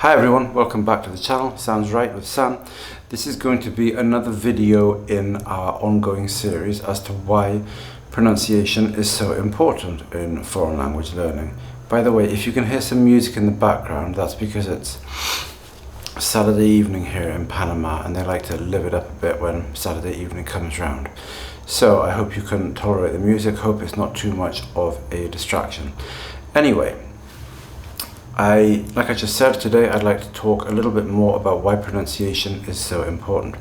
Hi everyone, welcome back to the channel, Sounds Right with Sam. This is going to be another video in our ongoing series as to why pronunciation is so important in foreign language learning. By the way, if you can hear some music in the background, that's because it's Saturday evening here in Panama and they like to live it up a bit when Saturday evening comes round. So I hope you can tolerate the music, hope it's not too much of a distraction. Anyway, like I just said, today I'd like to talk a little bit more about why pronunciation is so important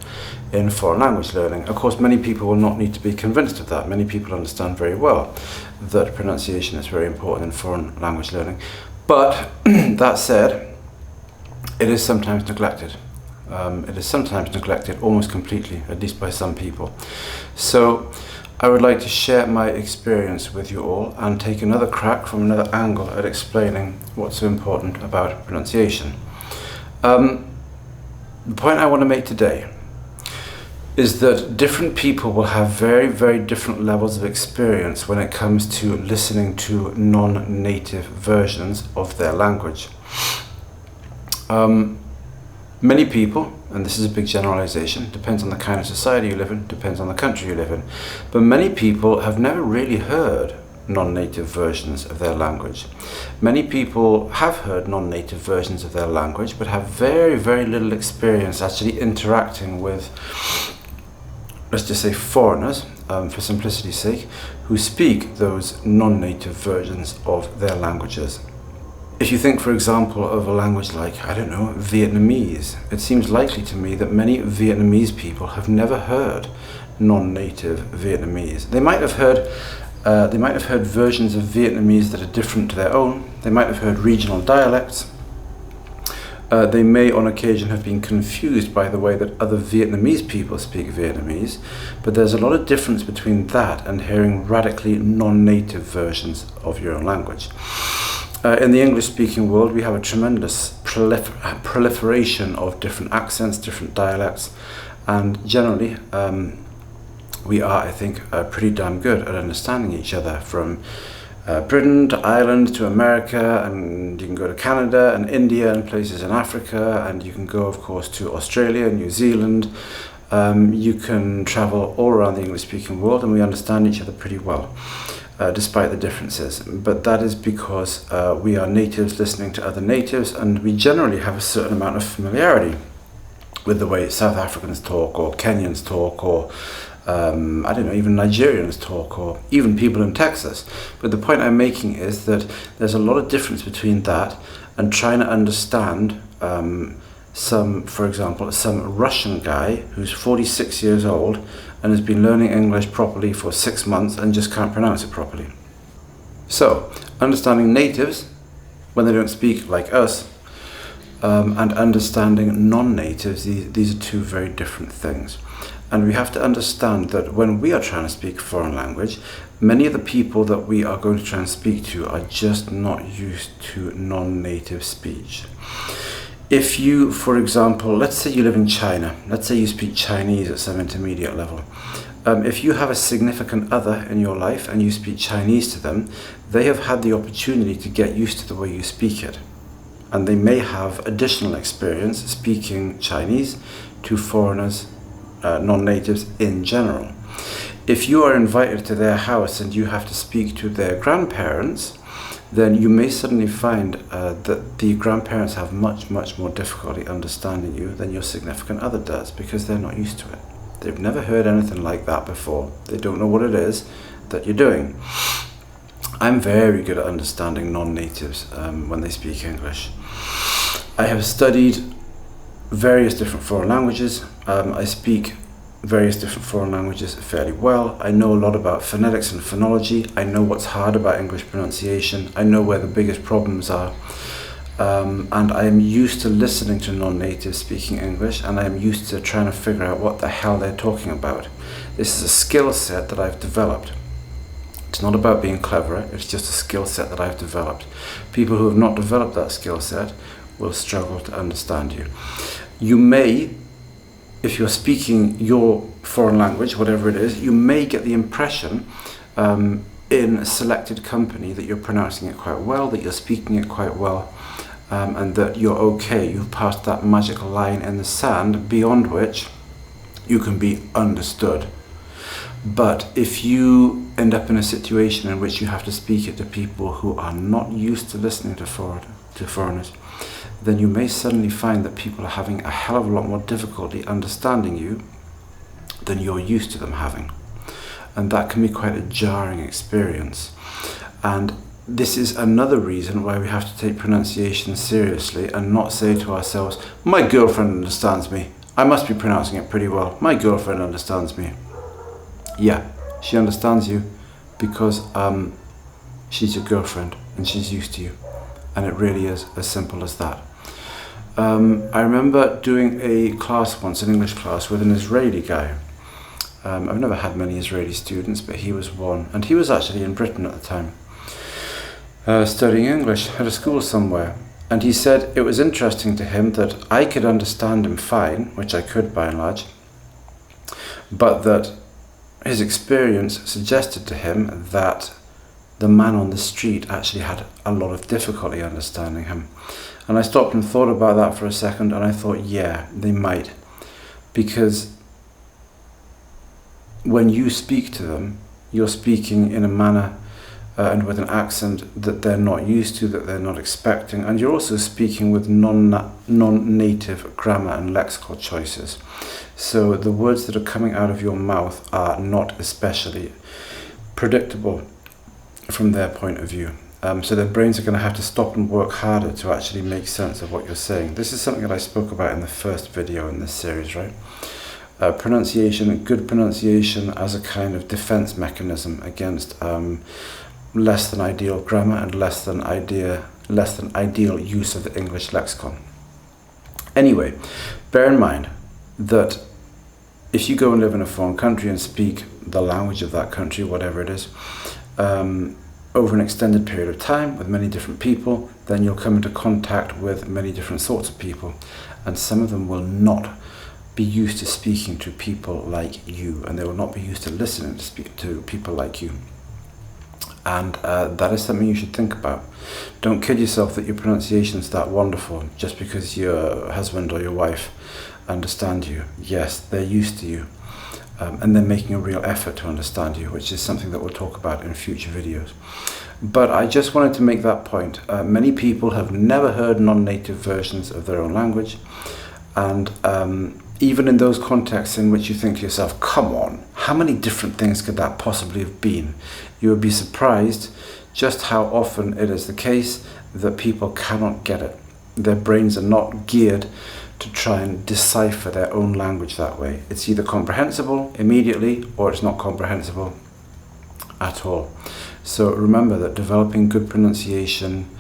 in foreign language learning. Of course, many people will not need to be convinced of that. Many people understand very well that pronunciation is very important in foreign language learning. But that said, it is sometimes neglected. It is sometimes neglected almost completely, at least by some people. So I would like to share my experience with you all and take another crack from another angle at explaining what's so important about pronunciation. The point I want to make today is that different people will have very, very different levels of experience when it comes to listening to non-native versions of their language. Many people, and this is a big generalization, depends on the kind of society you live in, depends on the country you live in, but many people have never really heard non-native versions of their language. Many people have heard non-native versions of their language, but have very, very little experience actually interacting with, let's just say, foreigners, for simplicity's sake, who speak those non-native versions of their languages. If you think, for example, of a language like, I don't know, Vietnamese, it seems likely to me that many Vietnamese people have never heard non-native Vietnamese. They might have heard versions of Vietnamese that are different to their own. They might have heard regional dialects. They may on occasion have been confused by the way that other Vietnamese people speak Vietnamese, but there's a lot of difference between that and hearing radically non-native versions of your own language. In the English-speaking world, we have a tremendous proliferation of different accents, different dialects, and generally we are, I think, pretty damn good at understanding each other, from Britain to Ireland to America, and you can go to Canada and India and places in Africa, and you can go, of course, to Australia, New Zealand. You can travel all around the English-speaking world and we understand each other pretty well. Despite the differences, but that is because we are natives listening to other natives, and we generally have a certain amount of familiarity with the way South Africans talk, or Kenyans talk, or I don't know, even Nigerians talk, or even people in Texas. But the point I'm making is that there's a lot of difference between that and trying to understand for example, some Russian guy who's 46 years old and has been learning English properly for 6 months and just can't pronounce it properly. So, understanding natives when they don't speak like us, and understanding non-natives, these are two very different things. And we have to understand that when we are trying to speak a foreign language, many of the people that we are going to try and speak to are just not used to non-native speech. If you, for example, let's say you live in China, let's say you speak Chinese at some intermediate level. If you have a significant other in your life and you speak Chinese to them, they have had the opportunity to get used to the way you speak it. And they may have additional experience speaking Chinese to foreigners, non-natives in general. If you are invited to their house and you have to speak to their grandparents, then you may suddenly find that the grandparents have much, much more difficulty understanding you than your significant other does, because they're not used to it. They've never heard anything like that before. They don't know what it is that you're doing. I'm very good at understanding non-natives when they speak English. I have studied various different foreign languages. I speak various different foreign languages fairly well. I know a lot about phonetics and phonology. I know what's hard about English pronunciation. I know where the biggest problems are. And I am used to listening to non-natives speaking English, and I am used to trying to figure out what the hell they're talking about. This is a skill set that I've developed. It's not about being clever, it's just a skill set that I've developed. People who have not developed that skill set will struggle to understand you. You may, if you're speaking your foreign language, whatever it is, you may get the impression in a selected company that you're pronouncing it quite well, that you're speaking it quite well, and that you're okay. You've passed that magical line in the sand beyond which you can be understood. But if you end up in a situation in which you have to speak it to people who are not used to listening to foreigners, then you may suddenly find that people are having a hell of a lot more difficulty understanding you than you're used to them having. And that can be quite a jarring experience. And this is another reason why we have to take pronunciation seriously and not say to ourselves, my girlfriend understands me. I must be pronouncing it pretty well. My girlfriend understands me. Yeah, she understands you because she's your girlfriend and she's used to you. And it really is as simple as that. I remember doing a class once, an English class, with an Israeli guy. I've never had many Israeli students, but he was one. And he was actually in Britain at the time, studying English at a school somewhere. And he said it was interesting to him that I could understand him fine, which I could by and large, but that his experience suggested to him that the man on the street actually had a lot of difficulty understanding him. And I stopped and thought about that for a second, and I thought, yeah, they might. Because when you speak to them, you're speaking in a manner and with an accent that they're not used to, that they're not expecting, and you're also speaking with non-native grammar and lexical choices. So the words that are coming out of your mouth are not especially predictable from their point of view. So their brains are going to have to stop and work harder to actually make sense of what you're saying. This is something that I spoke about in the first video in this series, right? Pronunciation, good pronunciation as a kind of defense mechanism against less than ideal grammar and less than ideal use of the English lexicon. Anyway, bear in mind that if you go and live in a foreign country and speak the language of that country, whatever it is, over an extended period of time with many different people, then you'll come into contact with many different sorts of people, and some of them will not be used to speaking to people like you, and they will not be used to listening to speak to people like you. And that is something you should think about. Don't kid yourself that your pronunciation is that wonderful just because your husband or your wife understand you. Yes, they're used to you, and they're making a real effort to understand you, which is something that we'll talk about in future videos. But I just wanted to make that point. Many people have never heard non-native versions of their own language, and even in those contexts in which you think to yourself, come on, how many different things could that possibly have been? You would be surprised just how often it is the case that people cannot get it. Their brains are not geared to try and decipher their own language that way. It's either comprehensible immediately or it's not comprehensible at all. So remember that developing good pronunciation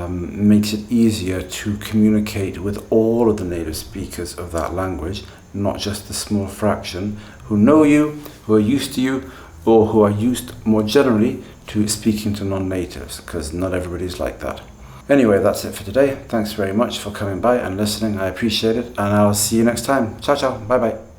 makes it easier to communicate with all of the native speakers of that language, not just the small fraction who know you, who are used to you, or who are used more generally to speaking to non-natives, because not everybody's like that. Anyway, that's it for today. Thanks very much for coming by and listening. I appreciate it, and I'll see you next time. Ciao, ciao. Bye-bye.